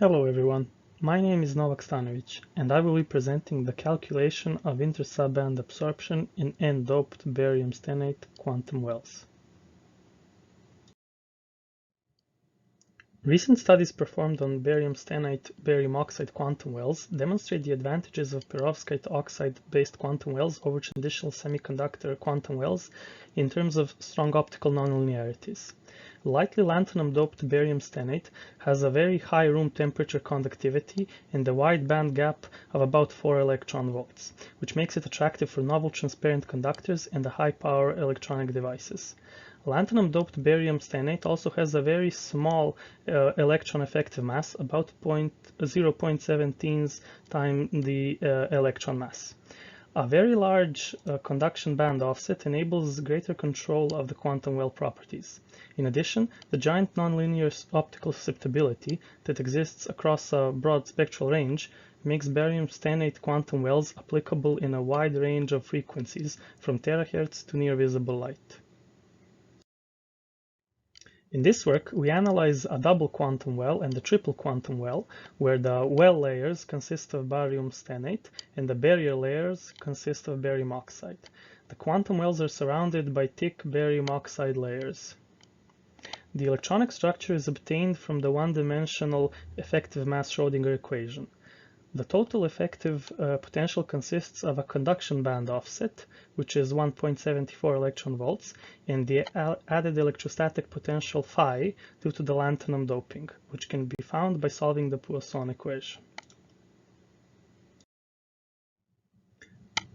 Hello everyone, my name is Novak Stanovic and I will be presenting the calculation of intersubband absorption in N-doped barium stenate quantum wells. Recent studies performed on barium stenate barium oxide quantum wells demonstrate the advantages of perovskite-oxide based quantum wells over traditional semiconductor quantum wells in terms of strong optical nonlinearities. Lightly lanthanum-doped barium stenate has a very high room temperature conductivity and a wide band gap of about 4 electron volts, which makes it attractive for novel transparent conductors and high-power electronic devices. Lanthanum-doped barium stenate also has a very small electron effective mass, about 0.17 times the electron mass. A very large conduction band offset enables greater control of the quantum well properties. In addition, the giant nonlinear optical susceptibility that exists across a broad spectral range makes barium stenate quantum wells applicable in a wide range of frequencies, from terahertz to near visible light. In this work, we analyze a double quantum well and a triple quantum well, where the well layers consist of barium stenate and the barrier layers consist of barium oxide. The quantum wells are surrounded by thick barium oxide layers. The electronic structure is obtained from the one-dimensional effective mass Schrödinger equation. The total effective potential consists of a conduction band offset, which is 1.74 electron volts, and the added electrostatic potential phi due to the lanthanum doping, which can be found by solving the Poisson equation.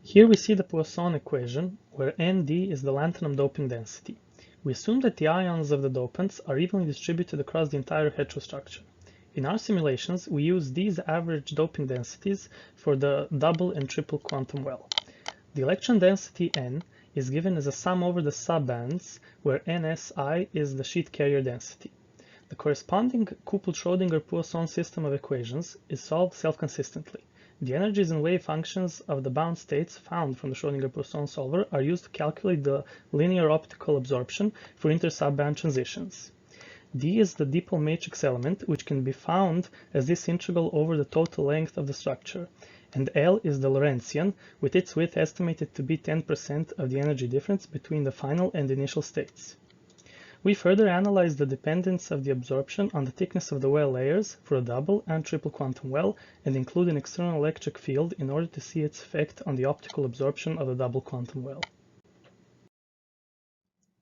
Here we see the Poisson equation, where Nd is the lanthanum doping density. We assume that the ions of the dopants are evenly distributed across the entire heterostructure. In our simulations, we use these average doping densities for the double and triple quantum well. The electron density N is given as a sum over the subbands, where NSI is the sheet carrier density. The corresponding coupled Schrödinger-Poisson system of equations is solved self-consistently. The energies and wave functions of the bound states found from the Schrödinger-Poisson solver are used to calculate the linear optical absorption for intersubband transitions. D is the dipole matrix element, which can be found as this integral over the total length of the structure, and L is the Lorentzian, with its width estimated to be 10% of the energy difference between the final and initial states. We further analyze the dependence of the absorption on the thickness of the well layers for a double and triple quantum well, and include an external electric field in order to see its effect on the optical absorption of the double quantum well.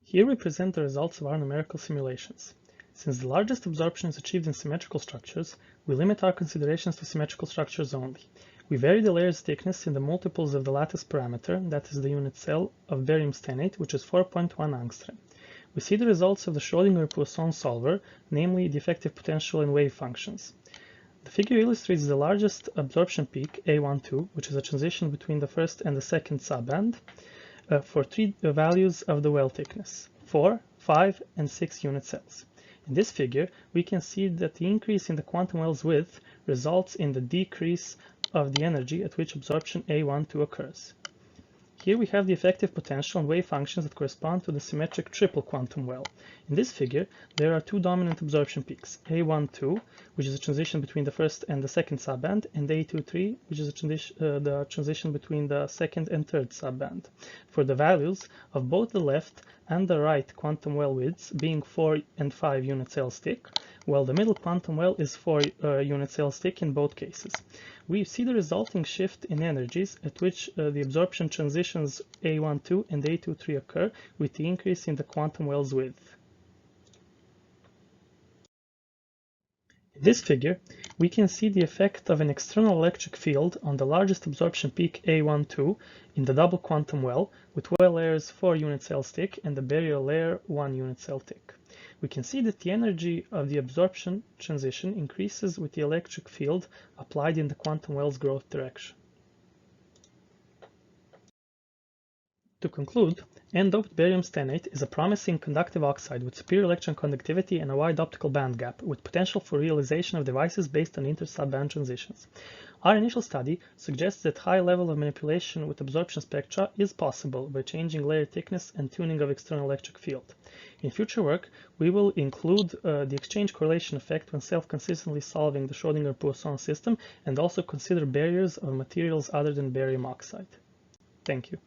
Here we present the results of our numerical simulations. Since the largest absorption is achieved in symmetrical structures, we limit our considerations to symmetrical structures only. We vary the layer's thickness in the multiples of the lattice parameter, that is the unit cell, of barium stenate, which is 4.1 angstrom. We see the results of the Schrödinger-Poisson solver, namely the effective potential and wave functions. The figure illustrates the largest absorption peak, A12, which is a transition between the first and the second subband, for three values of the well thickness, 4, 5, and 6 unit cells. In this figure, we can see that the increase in the quantum well's width results in the decrease of the energy at which absorption A12 occurs. Here we have the effective potential and wave functions that correspond to the symmetric triple quantum well. In this figure, there are two dominant absorption peaks, A12, which is a transition between the first and the second subband, and A23, which is the transition between the second and third subband, for the values of both the left and the right quantum well widths being 4 and 5 unit cells thick, while the middle quantum well is 4 unit cells thick in both cases. We see the resulting shift in energies at which the absorption transitions A12 and A23 occur with the increase in the quantum well's width. In this figure, we can see the effect of an external electric field on the largest absorption peak A12 in the double quantum well, with well layers 4 unit cells thick and the barrier layer 1 unit cell thick. We can see that the energy of the absorption transition increases with the electric field applied in the quantum well's growth direction. To conclude, N-doped barium stenate is a promising conductive oxide with superior electron conductivity and a wide optical band gap, with potential for realization of devices based on intersubband transitions. Our initial study suggests that high level of manipulation with absorption spectra is possible by changing layer thickness and tuning of external electric field. In future work, we will include the exchange correlation effect when self-consistently solving the Schrödinger-Poisson system, and also consider barriers of materials other than barium oxide. Thank you.